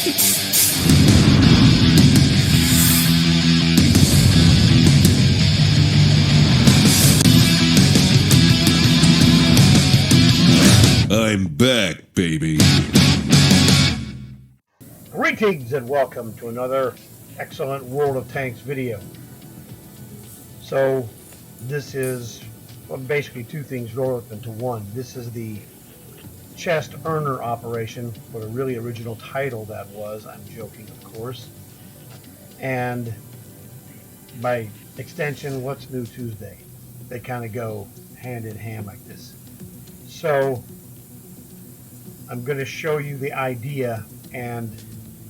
I'm back, baby. Greetings and welcome to another excellent World of Tanks video. So this is basically two things rolled up into one. This is the chest earner operation, what a really original title that was. I'm joking, of course. And by extension, what's new Tuesday? They kind of go hand in hand like this. So I'm going to show you the idea and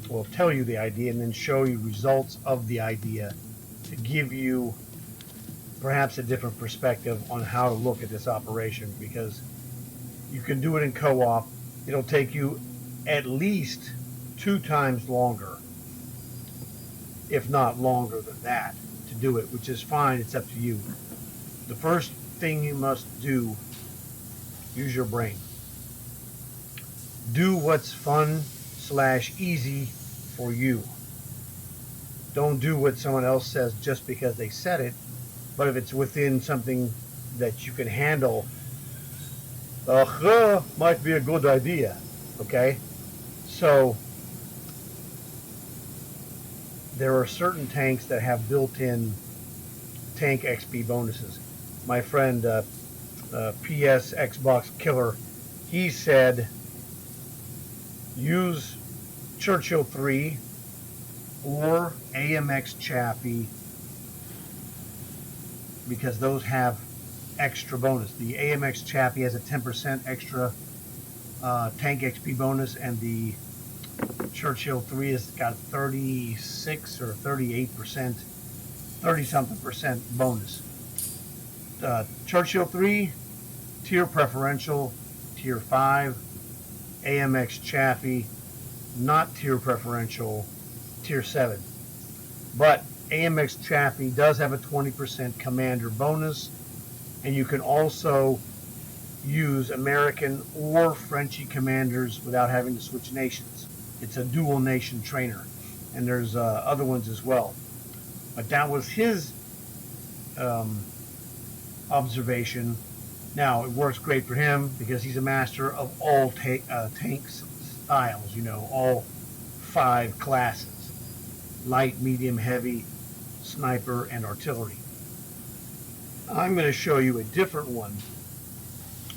will tell you the idea and then show you results of the idea to give you perhaps a different perspective on how to look at this operation, because you can do it in co-op. It'll take you at least 2 times longer, if not longer than that, to do it, which is fine. It's up to you. The first thing you must do, use your brain. Do what's fun / easy for you. Don't do what someone else says just because they said it, but if it's within something that you can handle, might be a good idea. Okay? So there are certain tanks that have built-in tank XP bonuses. My friend PS Xbox Killer, he said use Churchill 3 or AMX Chappie, because those have extra bonus. The AMX Chappie has a 10% extra tank XP bonus, and the Churchill 3 has got 36 or 38%, 30-something percent bonus. Churchill 3, tier preferential, tier 5. AMX Chaffee, not tier preferential, tier 7. But AMX Chaffee does have a 20% commander bonus, and you can also use American or Frenchy commanders without having to switch nations. It's a dual nation trainer, and there's other ones as well. But that was his observation. Now, it works great for him because he's a master of all tank styles, you know, all 5 classes: light, medium, heavy, sniper, and artillery. I'm going to show you a different one,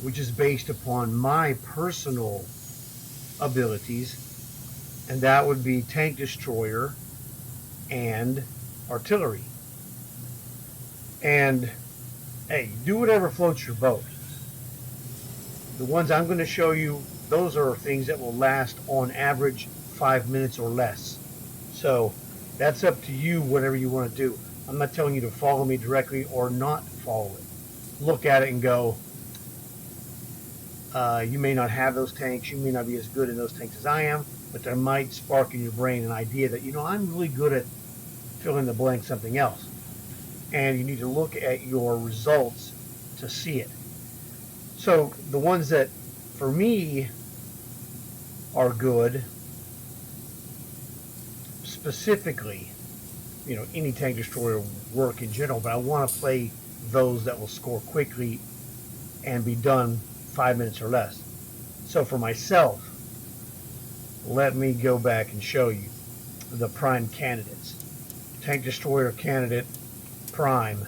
which is based upon my personal abilities, and that would be tank destroyer and artillery. And hey, do whatever floats your boat. The ones I'm going to show you, those are things that will last on average 5 minutes or less. So that's up to you, whatever you want to do. I'm not telling you to follow me directly or not follow it. Look at it and go, you may not have those tanks, you may not be as good in those tanks as I am, but there might spark in your brain an idea that, you know, I'm really good at fill in the blank something else. And you need to look at your results to see it. So the ones that for me are good, specifically, you know, any tank destroyer will work in general, but I want to play those that will score quickly and be done 5 minutes or less. So for myself, let me go back and show you the prime candidates. Tank destroyer candidate prime,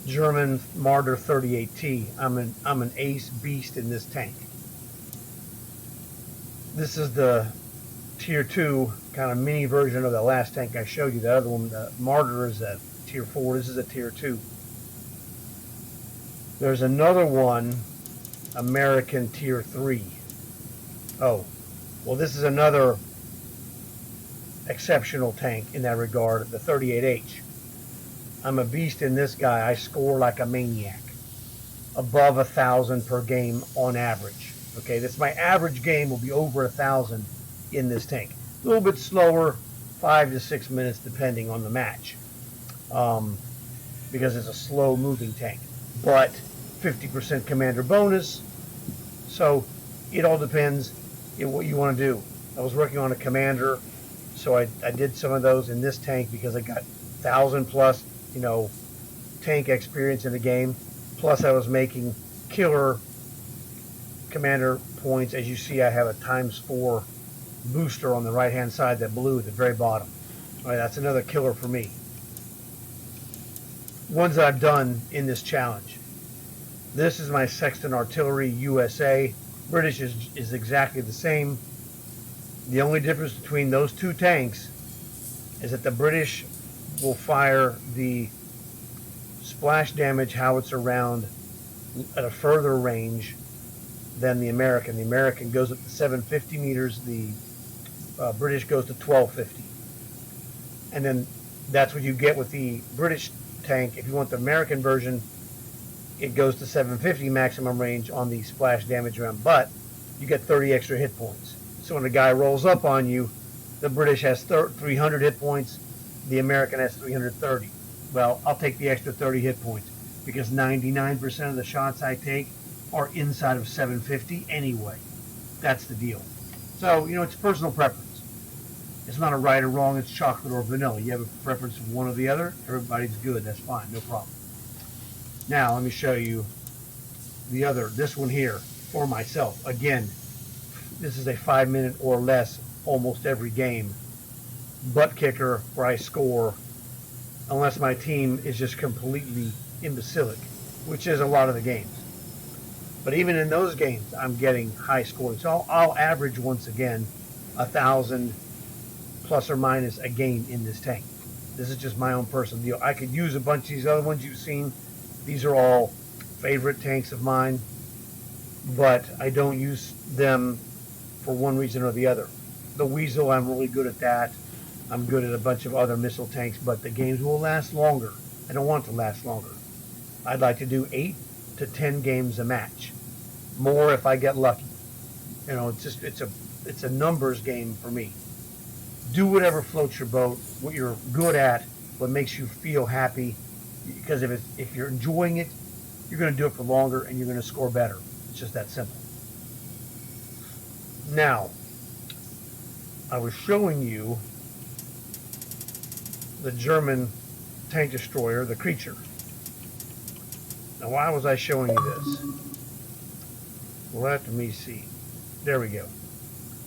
German Marder 38T. I'm an ace beast in this tank. This is the tier 2 kind of mini version of the last tank I showed you. The other one, the Marder, is a tier 4. This is a tier 2. There's another one, American tier 3. Oh, well, this is another exceptional tank in that regard, the 38H. I'm a beast in this guy. I score like a maniac, above 1,000 per game on average. Okay, that's my average game will be over 1,000 in this tank. A little bit slower, 5 to 6 minutes depending on the match, because it's a slow moving tank, but 50% commander bonus. So it all depends. what you want to do. I was working on a commander, so I did some of those in this tank because I got 1,000 plus, tank experience in the game. Plus, I was making killer commander points. As you see, I have a ×4 booster on the right hand side, that blue at the very bottom. All right, that's another killer for me. Ones that I've done in this challenge. This is my Sexton Artillery USA. British is exactly the same. The only difference between those two tanks is that the British will fire the splash damage howitzer round at a further range than the American. The American goes up to 750 meters. The British goes to 1250. And then that's what you get with the British tank. If you want the American version, it goes to 750 maximum range on the splash damage round, but you get 30 extra hit points. So when a guy rolls up on you, the British has 300 hit points, the American has 330. Well, I'll take the extra 30 hit points because 99% of the shots I take are inside of 750 anyway. That's the deal. So, it's personal preference. It's not a right or wrong, it's chocolate or vanilla. You have a preference of one or the other, everybody's good, that's fine, no problem. Now, let me show you this one here for myself. Again, this is a 5-minute or less almost every game butt kicker where I score unless my team is just completely imbecilic, which is a lot of the games. But even in those games, I'm getting high scoring. So I'll average, once again, 1,000 plus or minus a game in this tank. This is just my own personal deal. I could use a bunch of these other ones you've seen. These are all favorite tanks of mine, but I don't use them for one reason or the other. The Weasel, I'm really good at that. I'm good at a bunch of other missile tanks, but the games will last longer. I don't want it to last longer. I'd like to do 8 to 10 games a match. More if I get lucky. It's a numbers game for me. Do whatever floats your boat, what you're good at, what makes you feel happy. Because if you're enjoying it, you're going to do it for longer and you're going to score better. It's just that simple. Now, I was showing you the German tank destroyer, the Creature. Now, why was I showing you this? Let me see. There we go.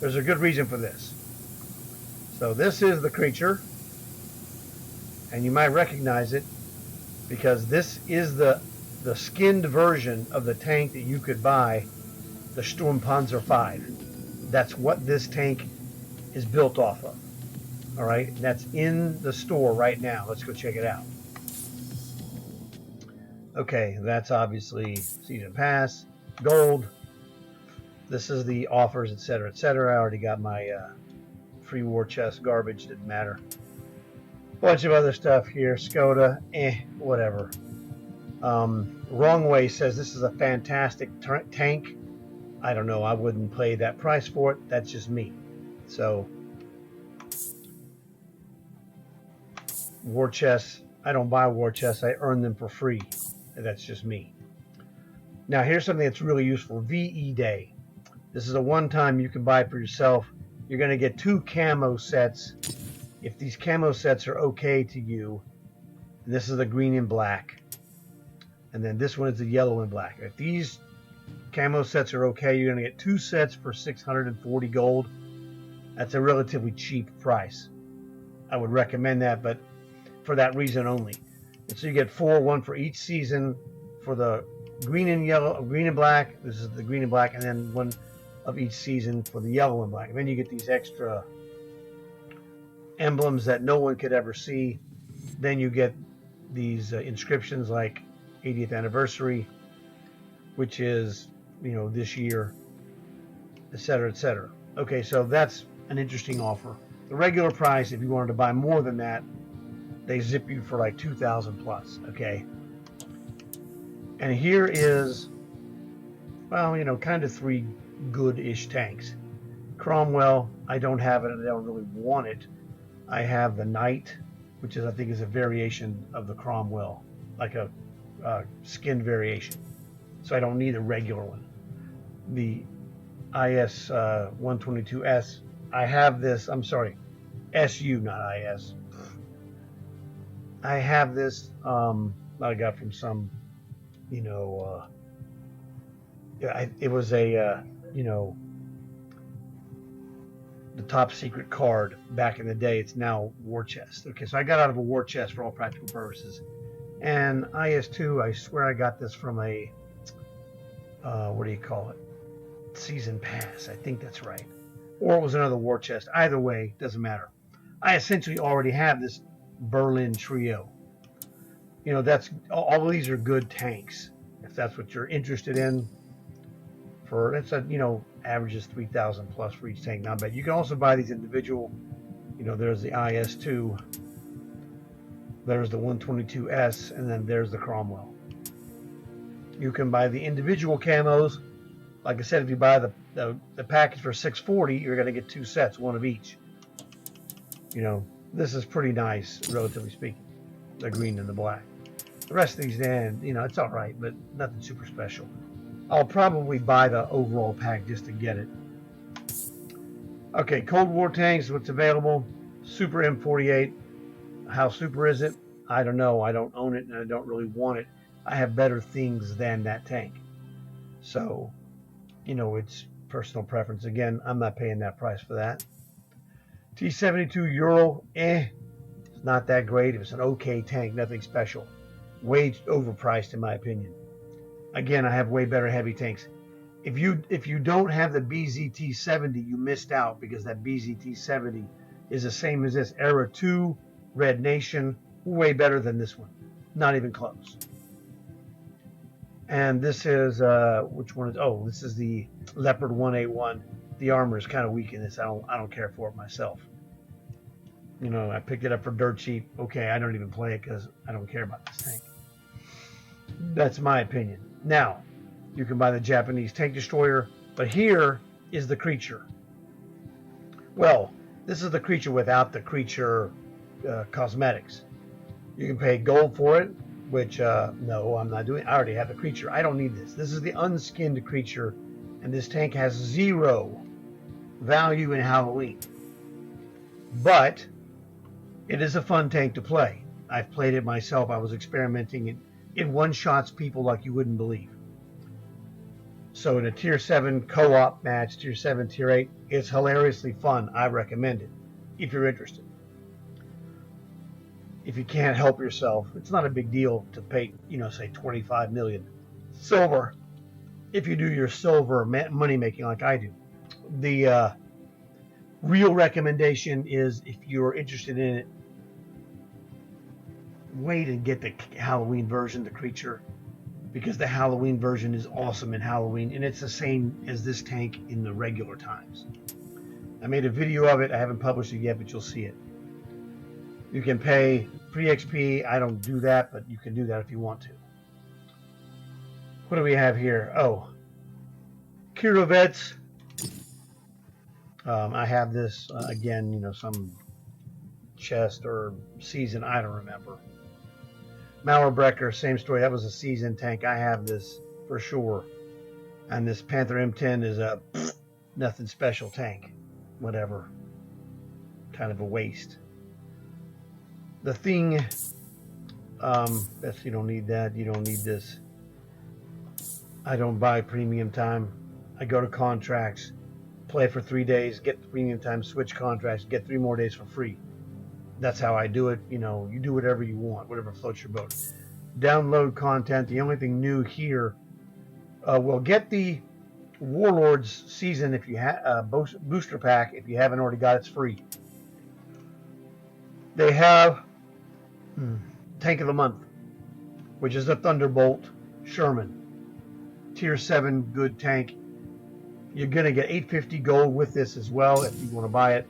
There's a good reason for this. So this is the Creature, and you might recognize it because this is the skinned version of the tank that you could buy, the SturmPanzer 5. That's what this tank is built off of. All right, that's in the store right now. Let's go check it out. Okay, that's obviously season pass, gold. This is the offers, etc., etc. I already got my free war chest garbage, didn't matter. Bunch of other stuff here. Skoda, whatever. Wrong Way says this is a fantastic tank. I don't know. I wouldn't pay that price for it. That's just me. So, war chests. I don't buy war chests. I earn them for free. That's just me. Now, here's something that's really useful. VE Day. This is a one-time you can buy for yourself. You're going to get 2 camo sets. If these camo sets are okay to you, this is the green and black. And then this one is the yellow and black. If these camo sets are okay, you're going to get 2 sets for 640 gold. That's a relatively cheap price. I would recommend that, but for that reason only. And so you get 4, 1 for each season for the green and yellow, green and black. This is the green and black, and then 1 of each season for the yellow and black. And then you get these extra emblems that no one could ever see. Then you get these inscriptions like 80th anniversary, which is, this year, etc., etc. Okay, so that's an interesting offer. The regular price, if you wanted to buy more than that, they zip you for like 2,000 plus. Okay, and here is, well, kind of 3 good-ish tanks. Cromwell, I don't have it and I don't really want it. I have the Knight, which I think is a variation of the Cromwell, like a skinned variation. So I don't need a regular one. IS 122S. I have this, I'm sorry, SU, not IS. I have this, I got from some, you know, it was a, you know, the top secret card back in the day. It's now war chest. Okay, so I got out of a war chest for all practical purposes. And IS2, I swear I got this from a, what do you call it? Season pass. I think that's right. Or it was another war chest. Either way, doesn't matter. I essentially already have this Berlin trio. You know, that's all of these are good tanks. If that's what you're interested in, for it's a, you know, averages 3,000 plus for each tank. Not bad. You can also buy these individual. You know, there's the IS2, there's the 122S, and then there's the Cromwell. You can buy the individual camos. Like I said, if you buy the package for $640, you're going to get 2 sets, one of each. You know, this is pretty nice, relatively speaking. The green and the black. The rest of these, then, you know, it's all right, but nothing super special. I'll probably buy the overall pack just to get it. Okay, Cold War tanks, what's available? Super M48. How super is it? I don't know. I don't own it, and I don't really want it. I have better things than that tank. So, you know, it's personal preference. Again, I'm not paying that price for that. T-72 Euro, it's not that great. It was an okay tank, nothing special. Way overpriced in my opinion. Again, I have way better heavy tanks. If you don't have the BZT-70, you missed out, because that BZT-70 is the same as this. Era 2, Red Nation, way better than this one. Not even close. And this is, which one is, oh, this is the Leopard 1A1. The armor is kind of weak in this. I don't care for it myself. You know, I picked it up for dirt cheap. Okay, I don't even play it because I don't care about this tank. That's my opinion. Now, you can buy the Japanese tank destroyer, but here is the creature. Well, this is the creature without the creature cosmetics. You can pay gold for it, which, no, I'm not doing. I already have the creature. I don't need this. This is the unskinned creature, and this tank has 0 value in Halloween. But it is a fun tank to play. I've played it myself. I was experimenting. It one-shots people like you wouldn't believe. So in a Tier 7 co-op match, Tier 7, Tier 8, it's hilariously fun. I recommend it if you're interested. If you can't help yourself, it's not a big deal to pay, you know, say 25 million. Silver, if you do your silver money making like I do. The real recommendation is, if you're interested in it, wait and get the Halloween version, the creature, because the Halloween version is awesome in Halloween, and it's the same as this tank in the regular times. I made a video of it. I haven't published it yet, but you'll see it. You can pay free XP. I don't do that, but you can do that if you want to. What do we have here? Oh, Kirovets. I have this, again, you know, some chest or season, I don't remember. Mauerbrecher, same story. That was a season tank. I have this for sure. And this Panther M10 is a nothing special tank. Whatever. Kind of a waste. The thing, you don't need that. You don't need this. I don't buy premium time. I go to contracts, play for 3 days, get the premium time, switch contracts, get 3 more days for free. That's how I do it. You know, you do whatever you want, whatever floats your boat. Download content. The only thing new here, well, get the Warlords season if you have booster pack. If you haven't already got it, it's free. They have Tank of the Month, which is the Thunderbolt Sherman, Tier 7 good tank. You're gonna get 850 gold with this as well if you want to buy it.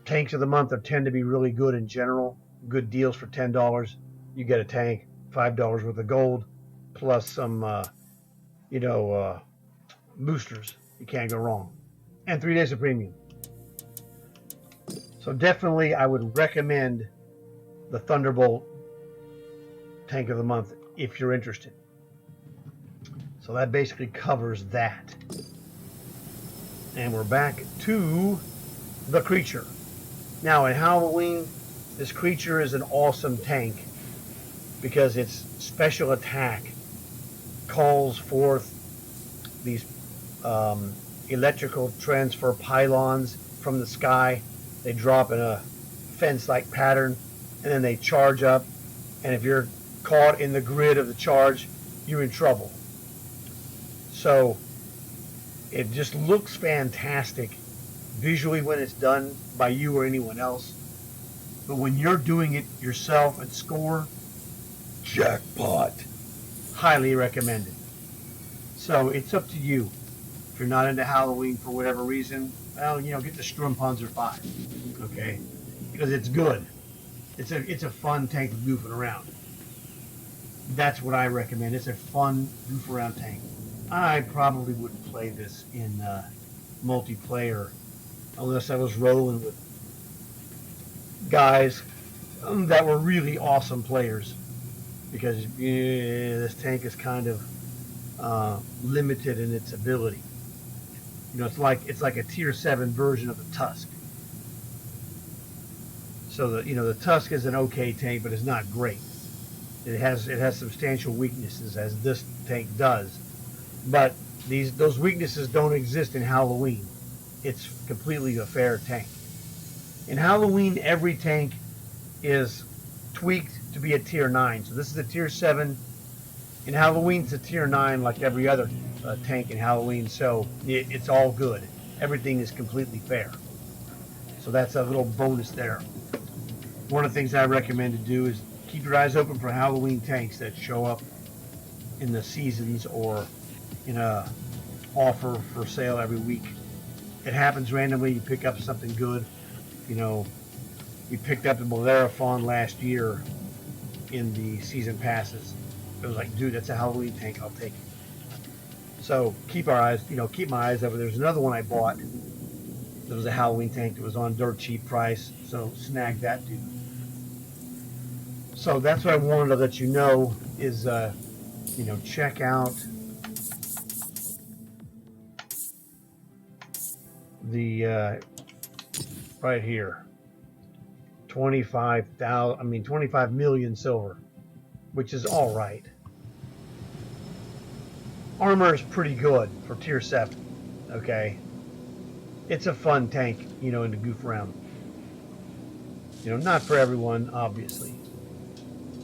Tanks of the month tend to be really good in general. Good deals for $10. You get a tank, $5 worth of gold, plus some, boosters. You can't go wrong. And 3 days of premium. So definitely I would recommend the Thunderbolt Tank of the Month if you're interested. So that basically covers that. And we're back to the creature. Now in Halloween, this creature is an awesome tank because its special attack calls forth these electrical transfer pylons from the sky. They drop in a fence-like pattern, and then they charge up. And if you're caught in the grid of the charge, you're in trouble. So it just looks fantastic visually when it's done by you or anyone else. But when you're doing it yourself and score, jackpot. Highly recommended. So it's up to you. If you're not into Halloween for whatever reason, well, get the SturmPanzer 5, okay? Because it's good. It's a fun tank goofing around. That's what I recommend. It's a fun goof around tank. I probably wouldn't play this in multiplayer unless I was rolling with guys that were really awesome players, because this tank is kind of limited in its ability. It's like a tier 7 version of the Tusk. So the Tusk is an okay tank, but it's not great. It has substantial weaknesses, as this tank does. But those weaknesses don't exist in Halloween. It's completely a fair tank. In Halloween, every tank is tweaked to be a tier 9. So this is a tier 7. In Halloween, it's a tier 9 like every other tank in Halloween. So it's all good. Everything is completely fair. So that's a little bonus there. One of the things I recommend to do is keep your eyes open for Halloween tanks that show up in the seasons or in a offer for sale every week. It happens randomly. You pick up something good. We picked up the Bellerophon last year in the season passes. It was like, dude, that's a Halloween tank. I'll take it. So keep my eyes open. There's another one I bought. There was a Halloween tank that was on dirt cheap price. So snag that dude. So that's what I wanted to let you know is, check out the right here, 25 million silver, which is all right. Armor is pretty good for tier 7. Okay, it's a fun tank, to goof around. Not for everyone, obviously,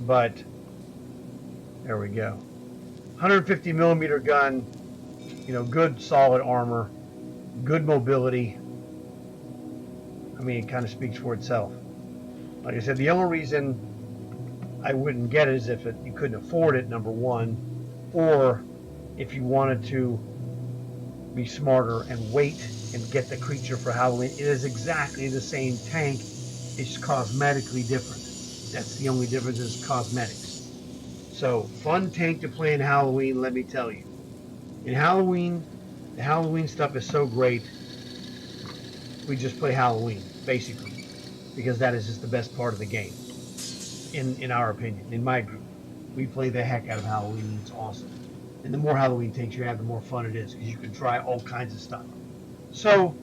but there we go. 150 millimeter gun, good solid armor, good mobility. It kind of speaks for itself. Like I said, the only reason I wouldn't get it is if you couldn't afford it, number one, or if you wanted to be smarter and wait and get the creature for Halloween. It is exactly the same tank. It's cosmetically different. That's the only difference, is cosmetics. So, fun tank to play in Halloween, let me tell you. In Halloween, the Halloween stuff is so great. We just play Halloween, basically, because that is just the best part of the game. In our opinion, in my group, we play the heck out of Halloween. It's awesome. And the more Halloween tanks you have, the more fun it is, because you can try all kinds of stuff. So,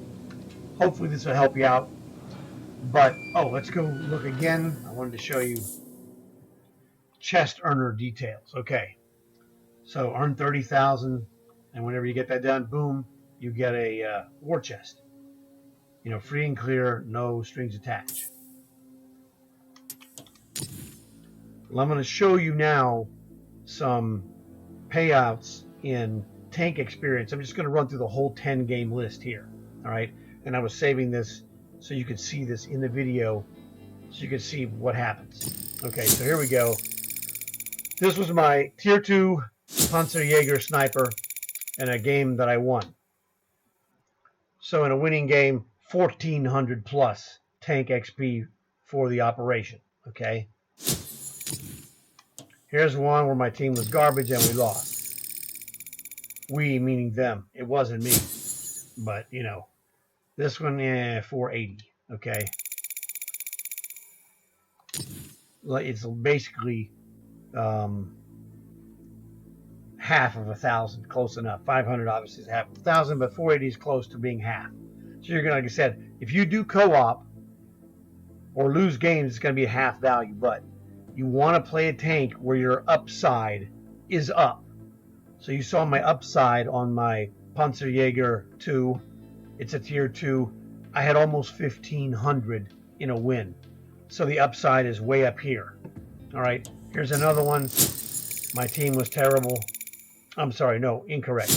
hopefully this will help you out. But, let's go look again. I wanted to show you chest earner details. Okay. So, earn 30,000, and whenever you get that done, boom, you get a war chest. Free and clear, no strings attached. Well, I'm going to show you now some payouts in tank experience. I'm just going to run through the whole 10 game list here. All right. And I was saving this so you could see this in the video, so you could see what happens. Okay, so here we go. This was my tier 2 Panzerjäger sniper in a game that I won. So in a winning game, 1,400 plus tank XP for the operation. Okay. Here's one where my team was garbage and we lost. We meaning them. It wasn't me. But, this one, 480. Okay. It's basically half of 1,000, close enough. 500 obviously is half of 1,000, but 480 is close to being half. So you're gonna, like I said, if you do co-op or lose games, it's gonna be half value. But you want to play a tank where your upside is up. So you saw my upside on my Panzerjäger 2. It's a tier 2. I had almost 1,500 in a win. So the upside is way up here. All right, here's another one. My team was terrible. I'm sorry, no, incorrect.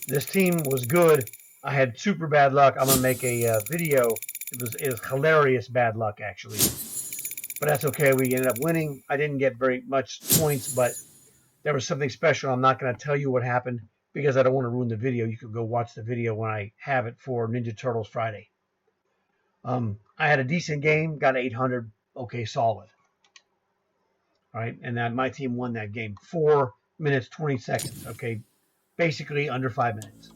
This team was good. I had super bad luck. I'm gonna make a video. It was hilarious bad luck actually, but that's okay. We ended up winning. I didn't get very much points, but there was something special. I'm not gonna tell you what happened because I don't want to ruin the video. You can go watch the video when I have it for Ninja Turtles Friday. I had a decent game, got 800. Okay, solid. All right, and then my team won that game. 4 minutes 20 seconds. Okay, basically under 5 minutes.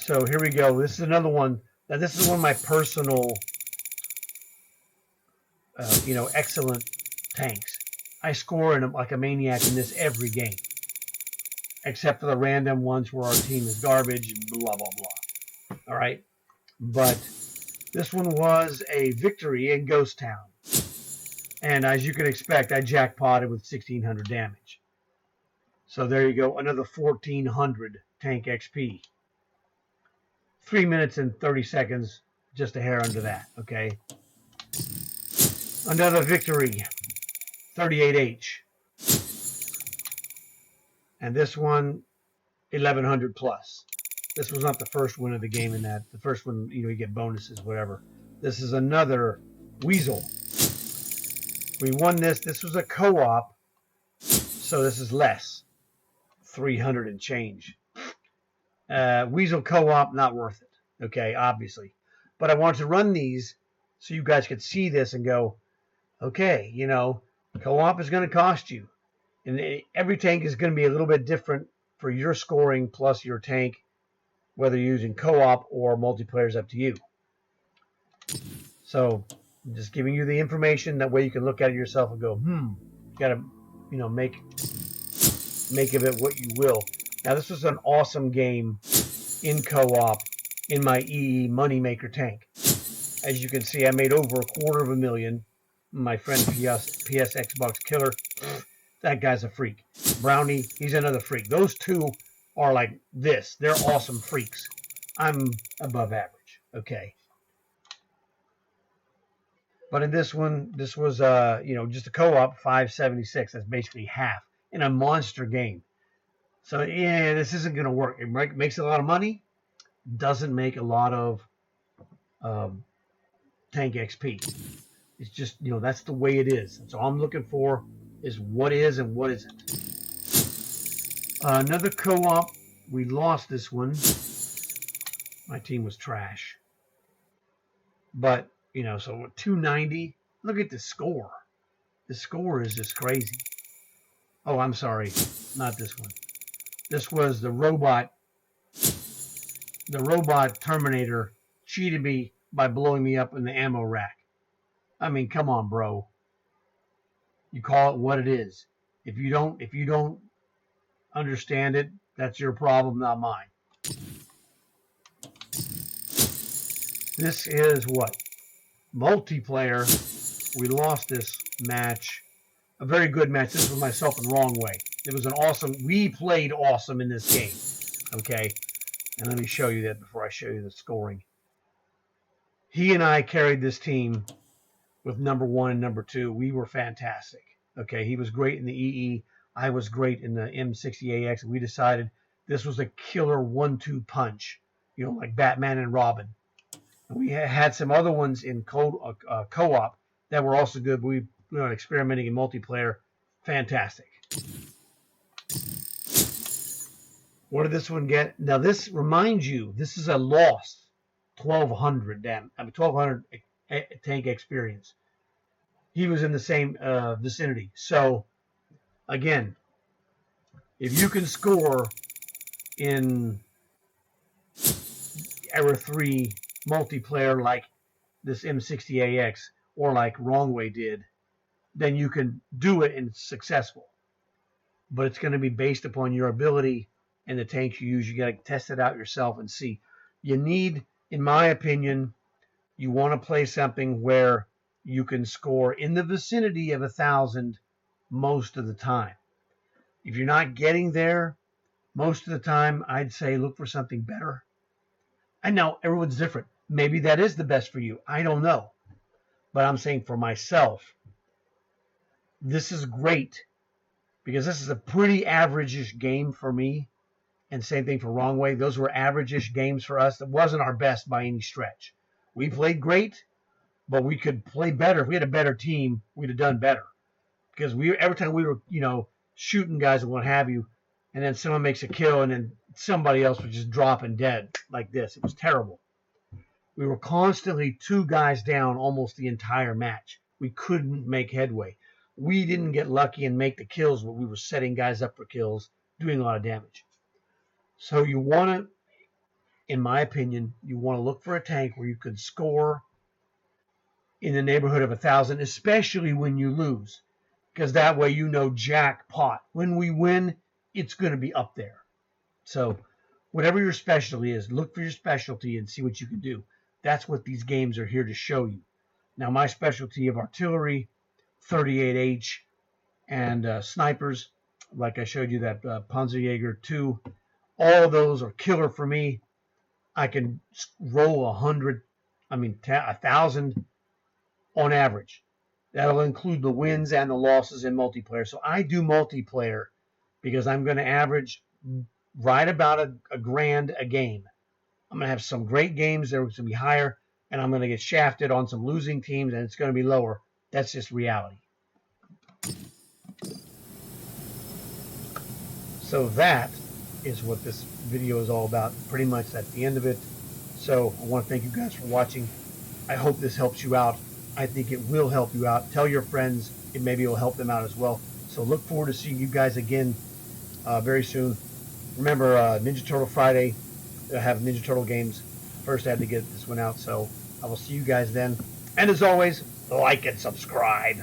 So here we go. This is another one. Now this is one of my personal, excellent tanks. I score like a maniac in this every game, except for the random ones where our team is garbage. Blah blah blah. All right, but this one was a victory in Ghost Town, and as you can expect, I jackpotted with 1,600 damage. So there you go, another 1,400 tank XP. 3 minutes and 30 seconds, just a hair under that, okay? Another victory, 38H. And this one, 1,100 plus. This was not the first win of the game in that. The first one, you get bonuses, whatever. This is another Weasel. We won this. This was a co-op, so this is less. 300 and change. Weasel co-op, not worth it. Okay, obviously. But I wanted to run these so you guys could see this and go, okay, co-op is going to cost you. And every tank is going to be a little bit different for your scoring plus your tank, whether you're using co-op or multiplayer is up to you. So I'm just giving you the information. That way you can look at it yourself and go, you got to, make of it what you will. Now, this was an awesome game in co-op in my EE Moneymaker tank. As you can see, I made over $250,000. My friend PS Xbox Killer, that guy's a freak. Brownie, he's another freak. Those two are like this. They're awesome freaks. I'm above average. Okay. But in this one, this was just a co-op, 576. That's basically half in a monster game. So yeah, this isn't going to work. It makes a lot of money, doesn't make a lot of tank XP. It's just, that's the way it is. That's all I'm looking for is what is and what isn't. Another co-op, we lost this one. My team was trash. But, so 290. Look at the score. The score is just crazy. Oh, I'm sorry. Not this one. This was the robot. The robot Terminator cheated me by blowing me up in the ammo rack. I mean, come on, bro. You call it what it is. If you don't understand it, that's your problem, not mine. This is what? Multiplayer. We lost this match. A very good match. This was myself in wrong way. It was an awesome. We played awesome in this game. Okay. And let me show you that before I show you the scoring. He and I carried this team with number 1 and number 2. We were fantastic. Okay. He was great in the EE. I was great in the M60AX. We decided this was a killer 1-2 punch. Like Batman and Robin. And we had some other ones in co-op that were also good. But we were experimenting in multiplayer. Fantastic. What did this one get? Now this reminds you, this is a lost 1,200 1,200 tank experience. He was in the same vicinity. So again, if you can score in Era 3 multiplayer like this M60AX or like Wrong Way did, then you can do it and it's successful. but it's going to be based upon your ability and the tanks you use. You got to test it out yourself and see. You need, in my opinion, you want to play something where you can score in the vicinity of 1,000 most of the time. If you're not getting there most of the time, I'd say look for something better. I know everyone's different. Maybe that is the best for you. I don't know. But I'm saying for myself, this is great because this is a pretty average-ish game for me. And same thing for Wrong Way. Those were average-ish games for us. That wasn't our best by any stretch. We played great, but we could play better. If we had a better team, we'd have done better. Because every time we were, shooting guys and what have you, and then someone makes a kill, and then somebody else was just dropping dead like this. It was terrible. We were constantly 2 guys down almost the entire match. We couldn't make headway. We didn't get lucky and make the kills, but we were setting guys up for kills, doing a lot of damage. So you want to, in my opinion, you want to look for a tank where you can score in the neighborhood of 1,000, especially when you lose. Because that way jackpot. When we win, it's going to be up there. So whatever your specialty is, look for your specialty and see what you can do. That's what these games are here to show you. Now, my specialty of artillery, 38H, and snipers, like I showed you that Panzerjäger 2, all of those are killer for me. I can roll 1,000 on average. That'll include the wins and the losses in multiplayer. So I do multiplayer because I'm going to average right about a grand a game. I'm going to have some great games that are going to be higher, and I'm going to get shafted on some losing teams, and it's going to be lower. That's just reality. So that is what this video is all about. Pretty much that's the end of it. So I want to thank you guys for watching. I hope this helps you out. I think it will help you out. Tell your friends. Maybe it will help them out as well. So look forward to seeing you guys again very soon. Remember, Ninja Turtle Friday. I have Ninja Turtle games. First, I had to get this one out. So I will see you guys then. And as always, like and subscribe.